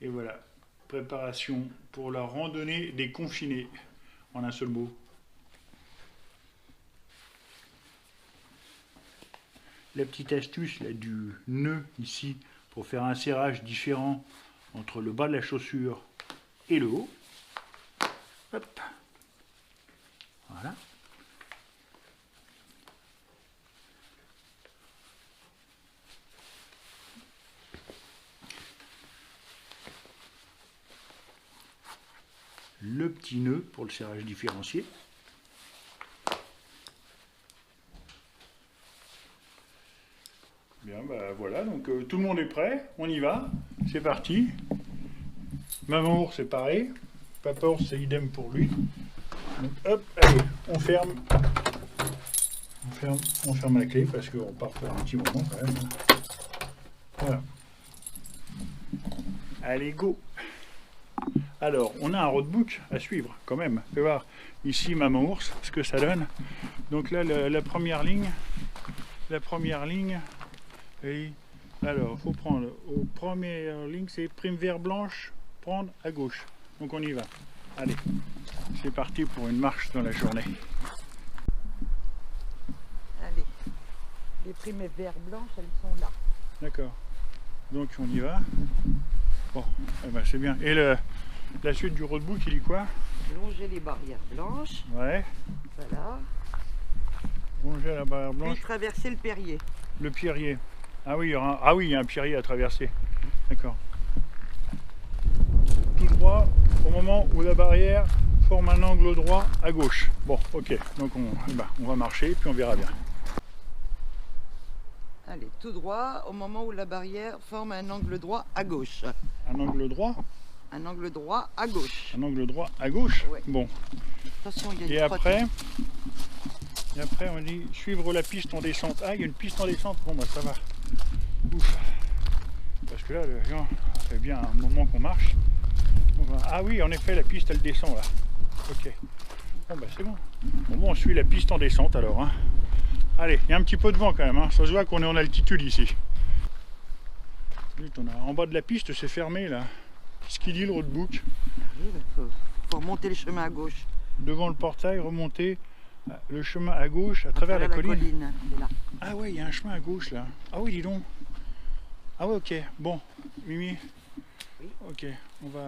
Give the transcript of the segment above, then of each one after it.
Et voilà, préparation pour la randonnée des confinés, en un seul mot. La petite astuce là, du nœud ici, pour faire un serrage différent entre le bas de la chaussure et le haut. Hop. Voilà. Le petit nœud pour le serrage différencié. Bien, bah voilà, donc tout le monde est prêt, on y va, c'est parti. Maman ours c'est pareil, papa ours c'est idem pour lui. Donc hop, allez, on ferme la clé parce qu'on part pour un petit moment quand même. Voilà. Allez, go. Alors, on a un roadbook à suivre quand même. Fais voir ici maman ours, ce que ça donne. Donc là, la première ligne. Et alors, il faut prendre aux premières lignes, c'est prime vert blanche, prendre à gauche. Donc on y va. Allez, c'est parti pour une marche dans la journée. Allez, les primes vert blanches, elles sont là. D'accord. Donc on y va. Bon, eh ben, c'est bien. Et la suite du roadbook, il dit quoi? Longer les barrières blanches. Ouais. Voilà. Longer la barrière blanche. Puis traverser le Perrier. Le pierrier. Ah oui, il y a un pierrier à traverser. D'accord. Tout droit au moment où la barrière forme un angle droit à gauche. Bon, ok. Donc on va marcher puis on verra bien. Allez, tout droit au moment où la barrière forme un angle droit à gauche. Un angle droit? Un angle droit à gauche. Un angle droit à gauche? Ouais. Bon. Attention, il y a Et une après, on dit suivre la piste en descente. Ah, il y a une piste en descente. Bon, bah ça va. Ouf. Parce que là, ça fait bien un moment qu'on marche. Ah oui, en effet, la piste, elle descend là. Ok. Bon, bah c'est bon. Bon, on suit la piste en descente alors. Hein. Allez, il y a un petit peu de vent quand même. Hein. Ça se voit qu'on est en altitude ici. En bas de la piste, c'est fermé là. Qu'est-ce qu'il dit le roadbook? Il faut remonter le chemin à gauche. Devant le portail, remonter le chemin à gauche à travers la colline. Là. Ah ouais, il y a un chemin à gauche là. Ah oui, dis donc. Ah ouais, ok. Bon, Mimi. Oui. Ok, on va...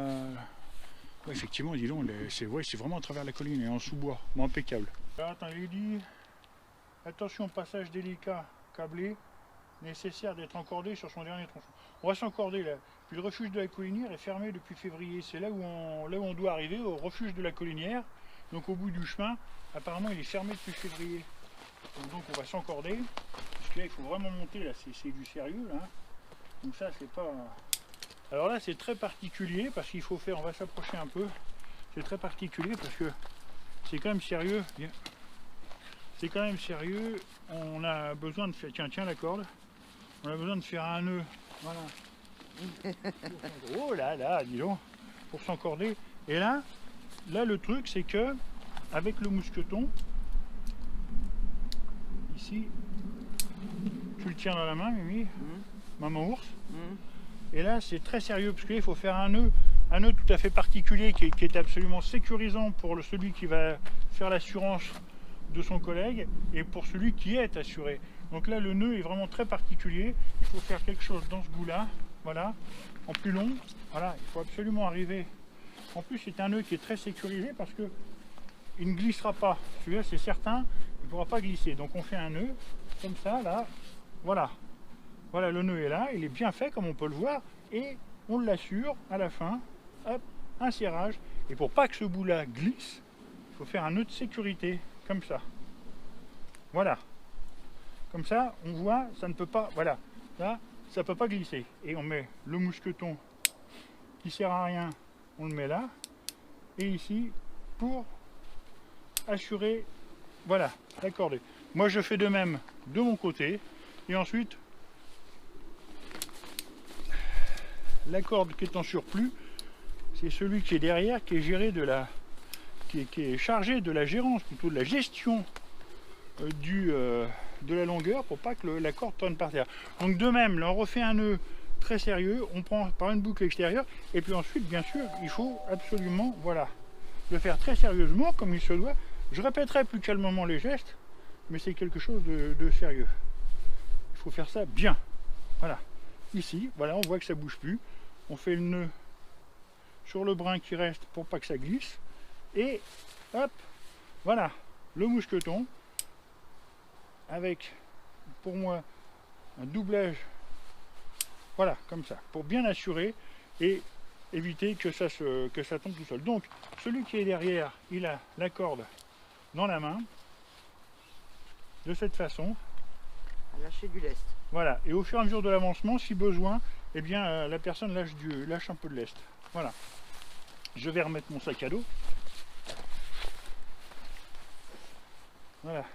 Ouais, effectivement, dis donc, c'est vraiment à travers la colline et en sous-bois. Bon, impeccable. Alors, attends, il dit... Attention, passage délicat, câblé, nécessaire d'être encordé sur son dernier tronçon. On va s'encorder là. Puis le refuge de la collinière est fermé depuis février. C'est là où on doit arriver, au refuge de la collinière. Donc au bout du chemin, apparemment il est fermé depuis février. Donc on va s'encorder. Parce que là il faut vraiment monter, là c'est du sérieux là. Donc ça c'est pas... Alors là c'est très particulier parce qu'il faut faire, on va s'approcher un peu. C'est très particulier parce que c'est quand même sérieux. C'est quand même sérieux. On a besoin de faire... Tiens la corde. On a besoin de faire un nœud. Voilà. Oh là là, dis donc. Pour s'encorder. Et là le truc c'est que avec le mousqueton, ici, tu le tiens dans la main, Mimi, maman ours. Et là c'est très sérieux parce qu'il faut faire un nœud tout à fait particulier qui est absolument sécurisant pour celui qui va faire l'assurance de son collègue et pour celui qui est assuré. Donc là le nœud est vraiment très particulier. Il faut faire quelque chose dans ce goût là, voilà, en plus long. Voilà, il faut absolument arriver. En plus c'est un nœud qui est très sécurisé parce que il ne glissera pas. Celui-là c'est certain, il ne pourra pas glisser. Donc on fait un nœud comme ça là, voilà. Voilà, le nœud est là, il est bien fait comme on peut le voir et on l'assure à la fin. Hop, un serrage. Et pour pas que ce bout là glisse, il faut faire un nœud de sécurité comme ça. Voilà. Comme ça, on voit, ça ne peut pas, voilà, là, ça peut pas glisser. Et on met le mousqueton qui sert à rien, on le met là. Et ici, pour assurer, voilà, l'accordé. Moi, je fais de même de mon côté. Et ensuite, la corde qui est en surplus, c'est celui qui est derrière, qui est géré qui est chargé de la gérance, plutôt de la gestion de la longueur pour pas que la corde tourne par terre. Donc de même, là on refait un nœud très sérieux. On prend par une boucle extérieure et puis ensuite, bien sûr, il faut absolument, voilà, le faire très sérieusement comme il se doit. Je répéterai plus calmement les gestes, mais c'est quelque chose de sérieux. Il faut faire ça bien. Voilà. Ici, voilà, on voit que ça bouge plus. On fait le nœud sur le brin qui reste pour pas que ça glisse. Et hop, voilà, le mousqueton avec, pour moi, un doublage, voilà, comme ça, pour bien assurer et éviter que ça tombe tout seul. Donc, celui qui est derrière, il a la corde dans la main, de cette façon. À lâcher du lest. Voilà, et au fur et à mesure de l'avancement, si besoin, eh bien, la personne lâche un peu de lest. Voilà. Je vais remettre mon sac à dos. Voilà.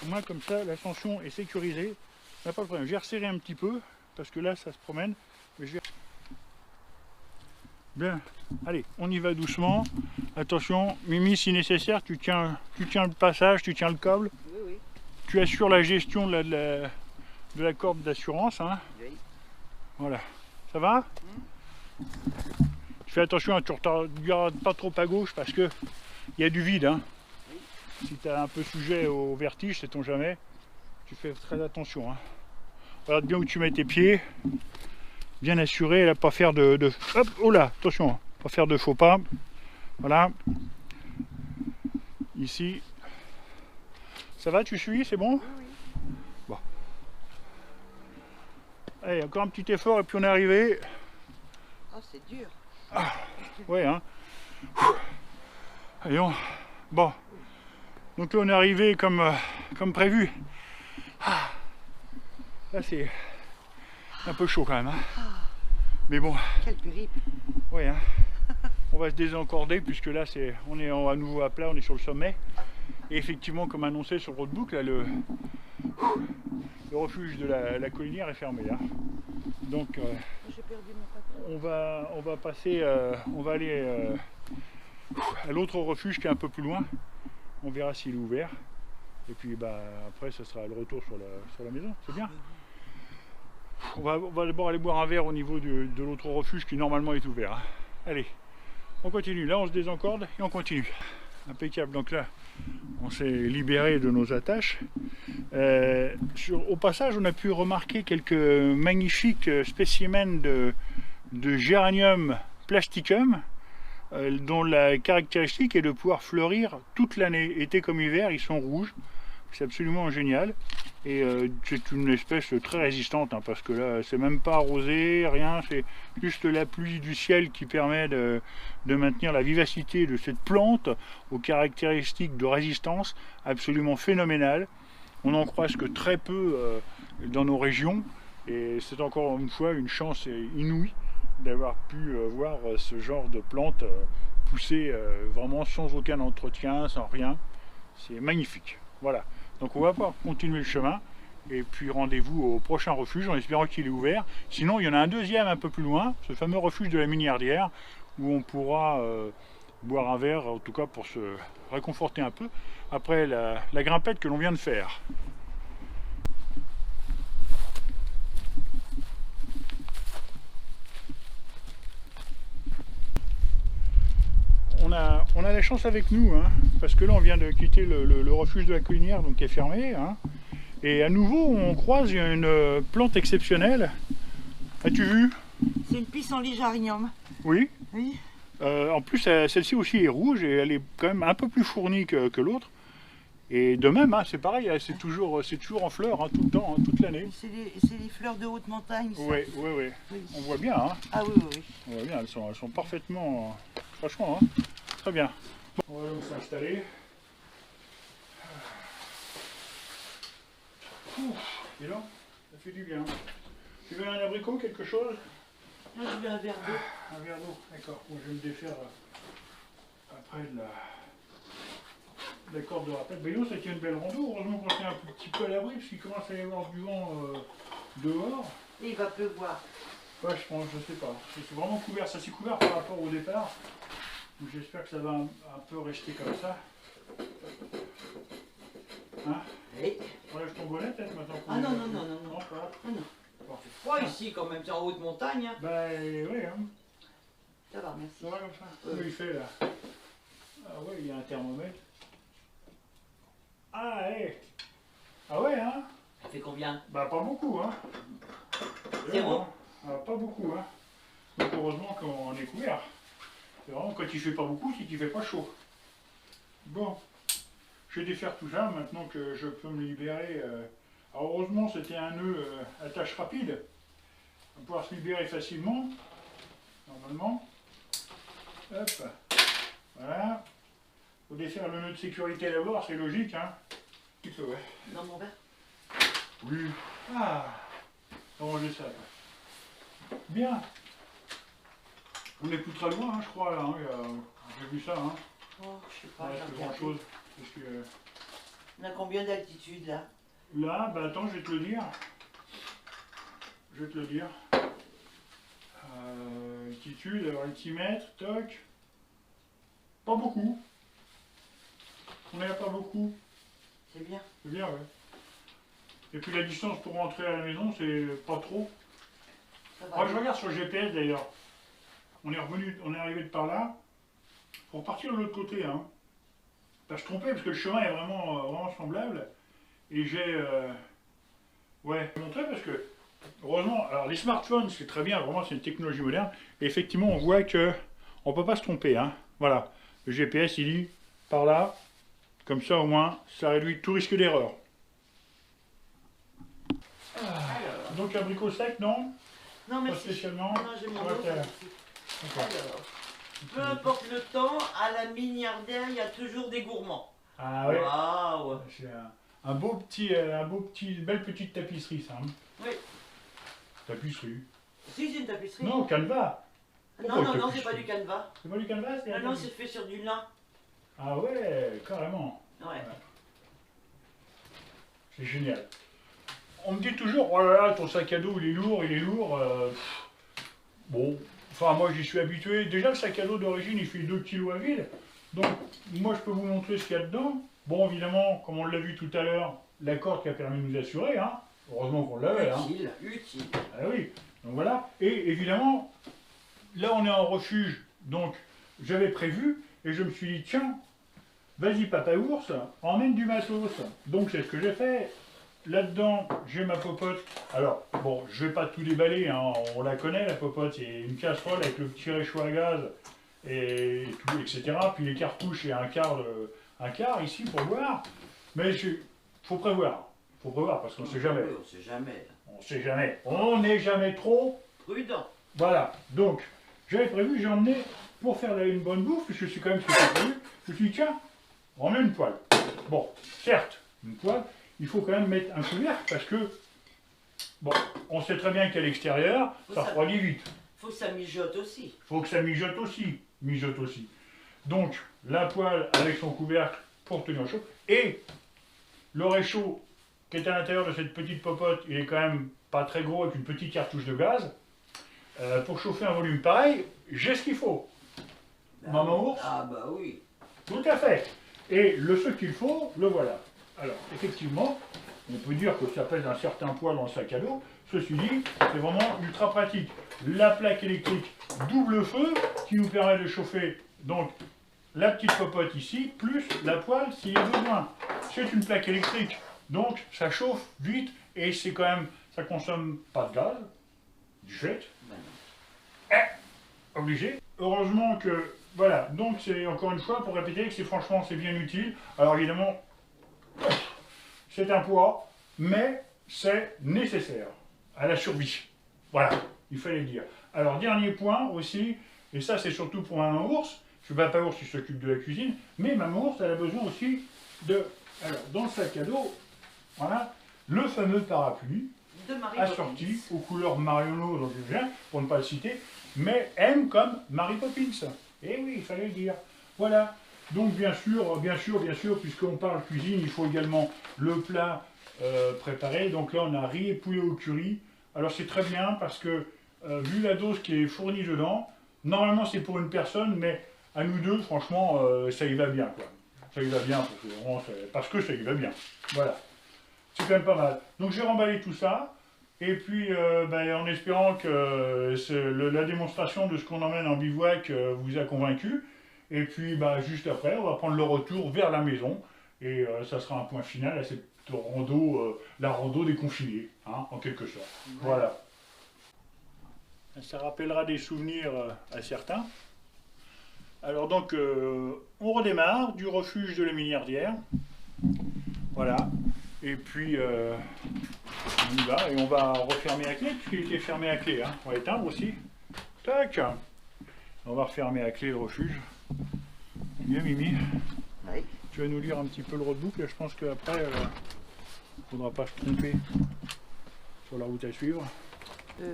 Au moins comme ça, l'ascension est sécurisée. Il n'y a pas de problème. Je vais resserrer un petit peu, parce que là, ça se promène. Mais je vais... Bien, allez, on y va doucement. Attention, Mimi, si nécessaire, tu tiens le passage, tu tiens le câble. Oui, oui. Tu assures la gestion de la corde d'assurance. Hein. Oui. Voilà. Ça va? Fais attention, tu ne regardes pas trop à gauche parce que il y a du vide. Hein. Oui. Si tu es un peu sujet au vertige, sait-on jamais, tu fais très attention. Hein. Regarde bien où tu mets tes pieds. Bien assuré, là, pas faire de... Hop, oh là, attention, pas faire de faux pas. Voilà. Ici. Ça va, tu suis, c'est bon? Oui, oui. Bon. Allez, encore un petit effort et puis on est arrivé. Oh, c'est dur. Ah, ouais, hein. Allez, bon. Donc là, on est arrivé comme prévu. Ah. Là, c'est un peu chaud quand même. Hein. Mais bon. Quel périple. Ouais, hein. On va se désencorder puisque là, on est à nouveau à plat, on est sur le sommet. Et effectivement, comme annoncé sur le roadbook, là, le refuge de la collinière est fermé. Là. Donc, j'ai perdu mon papier. on va passer, on va aller à l'autre refuge qui est un peu plus loin. On verra s'il est ouvert. Et puis, bah, après, ce sera le retour sur la maison. C'est bien. On va d'abord aller boire un verre au niveau de l'autre refuge qui normalement est ouvert. Hein. Allez, on continue. Là, on se désencorde et on continue. Impeccable. Donc là, on s'est libéré de nos attaches. Au passage, on a pu remarquer quelques magnifiques spécimens de géranium plasticum dont la caractéristique est de pouvoir fleurir toute l'année, été comme hiver. Ils sont rouges. C'est absolument génial. Et c'est une espèce très résistante, hein, parce que là, c'est même pas arrosé, rien, c'est juste la pluie du ciel qui permet de maintenir la vivacité de cette plante aux caractéristiques de résistance absolument phénoménales. On n'en croise que très peu dans nos régions, et c'est encore une fois une chance inouïe d'avoir pu voir ce genre de plante pousser vraiment sans aucun entretien, sans rien. C'est magnifique. Voilà. Donc on va pouvoir continuer le chemin et puis rendez-vous au prochain refuge en espérant qu'il est ouvert. Sinon il y en a un deuxième un peu plus loin, ce fameux refuge de la Miniardière où on pourra boire un verre, en tout cas pour se réconforter un peu après la grimpette que l'on vient de faire. On a la chance avec nous, hein, parce que là on vient de quitter le refuge de la collinière donc qui est fermé. Hein, et à nouveau on croise une plante exceptionnelle. As-tu vu? C'est une pissenlit géranium. Oui. Oui. En plus celle-ci aussi est rouge et elle est quand même un peu plus fournie que l'autre. Et de même, hein, c'est pareil, c'est toujours en fleurs, hein, tout le temps, hein, toute l'année. C'est des fleurs de haute montagne. Oui, oui, oui. On voit bien. Hein. Ah oui, oui, oui. On voit bien, elles sont parfaitement... franchement, hein, très bien. Bon, on va donc s'installer. Et là, ça fait du bien. Tu veux un abricot, quelque chose? Moi, je veux un verre d'eau. Un verre d'eau, d'accord. Bon, je vais me défaire après de la corde de rappel. Mais l'eau, ça tient une belle rando. Heureusement qu'on est un petit peu à l'abri, parce qu'il commence à y avoir du vent dehors. Et il va pleuvoir. Ouais, je pense, je sais pas. C'est vraiment couvert, ça s'est couvert par rapport au départ. J'espère que ça va un peu rester comme ça. Hein? Oui. Enlève ton bonnet peut-être maintenant. Ah non, non, non, non, non. Pas grave. Ah non. Bon. C'est froid ici quand même, c'est en haute montagne. Hein. Bah oui, hein. Ça va, merci. Ça va comme ça? Oui. Comment il fait là? Ah ouais, il y a un thermomètre. Ah, ouais. Ah ouais, hein? Ça fait combien? Bah pas beaucoup, hein. Zéro. Hein. Ah, pas beaucoup, hein. Donc heureusement qu'on est couvert. C'est vraiment quand il fait pas beaucoup, c'est qu'il fait pas chaud. Bon, je vais défaire tout ça maintenant que je peux me libérer. Alors heureusement c'était un nœud à tâche rapide. On va pouvoir se libérer facilement, normalement. Hop, voilà. Faut défaire le nœud de sécurité d'abord, c'est logique, hein. Un petit peu, ouais. Dans mon verre? Oui. Ah, on va ranger ça. Bien. On n'est plus très loin, hein, je crois, là. Hein. J'ai vu ça, hein. Oh, je sais pas, Ouais, j'ai c'est regardé. grand chose. Parce que On a combien d'altitude là? là, bah attends, je vais te le dire. Je vais te le dire. Altitude, alors altimètre, toc. Pas beaucoup. On n'est pas beaucoup. C'est bien. C'est bien, ouais. Et puis la distance pour rentrer à la maison, c'est pas trop. Ça va. Ah, je regarde sur le GPS d'ailleurs. On est revenu, on est arrivé de par là. Faut repartir de l'autre côté, hein. Pas se tromper parce que le chemin est vraiment semblable. Et j'ai, ouais, montré parce que heureusement, alors les smartphones c'est très bien, vraiment c'est une technologie moderne. Et effectivement, on voit que on peut pas se tromper, hein. Voilà, le GPS il dit par là, comme ça au moins, ça réduit tout risque d'erreur. Alors. Donc abricot sec, non? Non, Pas merci. spécialement. Non, j'ai mon Ouais, dos. t'as- merci. D'accord. Alors. Peu importe le temps, à la Mignardaire, il y a toujours des gourmands. Ah ouais. Waouh! C'est un beau petit, belle petite tapisserie ça. Hein. Oui. Tapisserie. Si, c'est une tapisserie. Non, canevas. Non, Pourquoi non, non, tapisserie? c'est pas du canevas. C'est pas du canevas, c'est Non, un non, tapis. c'est fait sur du lin. Ah ouais, carrément. Ouais. C'est génial. On me dit toujours, oh là là, ton sac à dos il est lourd, il est lourd. Bon, enfin moi j'y suis habitué. Déjà le sac à dos d'origine il fait 2 kg à vide. Donc moi je peux vous montrer ce qu'il y a dedans. Bon évidemment, comme on l'a vu tout à l'heure, la corde qui a permis de nous assurer. Hein. Heureusement qu'on l'avait. Hein. Utile, utile. Ah oui, donc voilà. Et évidemment, là on est en refuge. Donc j'avais prévu et je me suis dit, tiens, vas-y papa ours, emmène du matos. Donc c'est ce que j'ai fait. Là-dedans, j'ai ma popote. Alors, bon, je vais pas tout déballer, hein. On la connaît la popote, c'est une casserole avec le petit réchaud à gaz, et tout, etc. Puis les cartouches et un quart ici pour boire. Mais faut prévoir parce qu'on sait jamais. Oui, on sait jamais. On sait jamais. On n'est jamais trop. Prudent. Voilà, donc, j'avais prévu, j'ai emmené, pour faire une bonne bouffe, puisque c'est quand même ce que j'ai prévu, je me suis dit, tiens, on met une poêle. Bon, certes, une poêle, il faut quand même mettre un couvercle, parce que, bon, on sait très bien qu'à l'extérieur, ça refroidit vite. Faut que ça mijote aussi. Il faut que ça mijote aussi. Donc, la poêle avec son couvercle pour tenir chaud, et le réchaud qui est à l'intérieur de cette petite popote, il est quand même pas très gros, avec une petite cartouche de gaz. Pour chauffer un volume pareil, j'ai ce qu'il faut. Bah, Maman ours? Ah bah oui. Tout à fait. Et ce qu'il faut, le voilà. Alors, effectivement, on peut dire que ça pèse un certain poids dans le sac à dos. Ceci dit, c'est vraiment ultra pratique. La plaque électrique double feu qui nous permet de chauffer donc la petite popote ici, plus la poêle s'il y a besoin. C'est une plaque électrique, donc ça chauffe vite et c'est quand même, ça consomme pas de gaz, du fait. Ben non. Obligé. Heureusement que, voilà, donc c'est encore une fois pour répéter que franchement c'est bien utile. Alors évidemment, c'est un poids, mais c'est nécessaire à la survie. Voilà, il fallait le dire. Alors dernier point aussi, et ça c'est surtout pour Maman ours, parce que Papa ours il s'occupe de la cuisine, mais Maman ours elle a besoin aussi de, alors dans le sac à dos, voilà, le fameux parapluie, De Marie assorti Poppins. aux couleurs Marionneau dont je viens, pour ne pas le citer, mais M comme Mary Poppins. Eh oui, il fallait le dire. Voilà. Donc bien sûr, puisqu'on parle cuisine, il faut également le plat préparé. Donc là, on a riz et poulet au curry. Alors c'est très bien parce que, vu la dose qui est fournie dedans, normalement c'est pour une personne, mais à nous deux, franchement, ça y va bien, quoi. Ça y va bien, parce que ça y va bien. Voilà. C'est quand même pas mal. Donc j'ai remballé tout ça. Et puis, en espérant que la démonstration de ce qu'on emmène en bivouac vous a convaincu. Et puis, juste après, on va prendre le retour vers la maison. Et ça sera un point final à cette rando, la rando des confinés, hein, en quelque sorte. Ouais. Voilà. Ça rappellera des souvenirs à certains. Alors donc, on redémarre du refuge de la Milliardière. Voilà. Et puis, on y va et on va refermer à clé, puisqu'il était fermé à clé. Hein. On va éteindre aussi. Tac. On va refermer à clé le refuge. Bien, Mimi. Oui. Tu vas nous lire un petit peu le roadbook. Là, je pense qu'après, il ne faudra pas se tromper sur la route à suivre.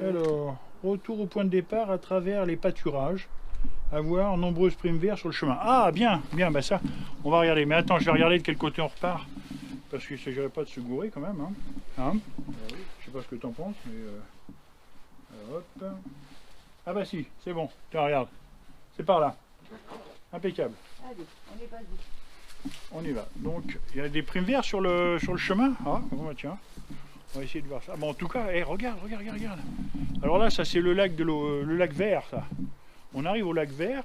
Alors, retour au point de départ à travers les pâturages. À voir nombreuses primes vertes sur le chemin. Ah, bien, bien, ça, on va regarder. Mais attends, je vais regarder de quel côté on repart. Parce qu'il ne s'agirait pas de se gourer quand même. Hein. Je sais pas ce que tu en penses, mais... hop. Ah bah si, c'est bon. Tiens, regarde. C'est par là. Impeccable. Allez, on est pas On y va. Donc, il y a des primes vertes sur le chemin. Ah, bon, bah, tiens. On va essayer de voir ça. Bon, en tout cas, regarde. Alors là, ça c'est le lac de l'eau, le lac vert, ça. On arrive au lac vert.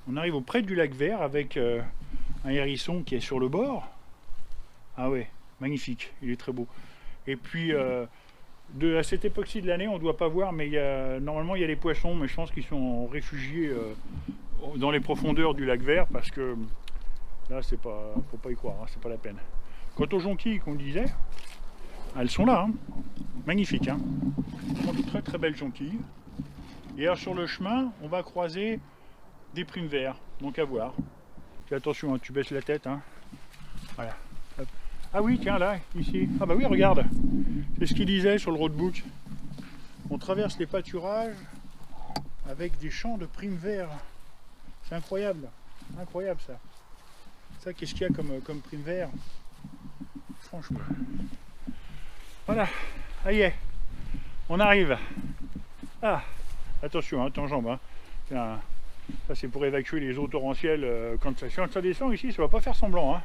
On arrive auprès du lac vert avec un hérisson qui est sur le bord. Ah ouais, magnifique, il est très beau. Et puis, à cette époque-ci de l'année, on ne doit pas voir, mais normalement il y a des poissons, mais je pense qu'ils sont réfugiés dans les profondeurs du lac vert, parce que là, c'est pas, faut pas y croire, hein, c'est pas la peine. Quant aux jonquilles qu'on disait, elles sont là, hein. Magnifiques, hein. Ce sont de très très belles jonquilles. Et alors sur le chemin, on va croiser des primes verts, donc à voir. Fais attention, hein, tu baisses la tête, hein. Voilà. Hop. Ah oui, tiens, là, ici. Ah bah oui, regarde. C'est ce qu'il disait sur le roadbook. On traverse les pâturages avec des champs de primes verts. C'est incroyable. Incroyable, ça. Ça, qu'est-ce qu'il y a comme primes verts? Franchement. Voilà. Ça y est. On arrive. Ah. Attention, hein, t'enjambes. Hein. Ça, c'est pour évacuer les eaux torrentielles. Quand ça descend ici, ça va pas faire semblant. Hein.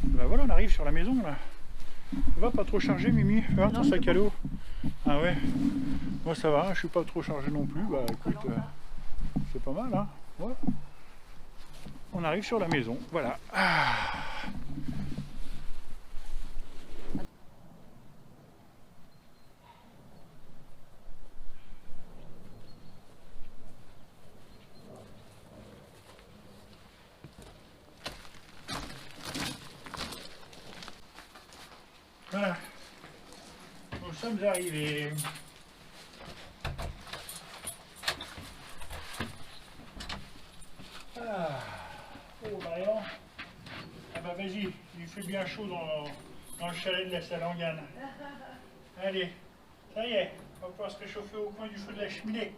Ben voilà, on arrive sur la maison là. Ça va, pas trop chargé, Mimi? Hein, ton sac à dos? Ah ouais. Moi ça va, je suis pas trop chargé non plus. Bah écoute, c'est pas mal, hein. Ouais. On arrive sur la maison, voilà. Ah. Voilà, nous sommes arrivés. Ah. Oh bah alors, ah bah vas-y, il fait bien chaud dans le chalet de la Salangane. Allez, ça y est, on va pouvoir se réchauffer au coin du feu de la cheminée.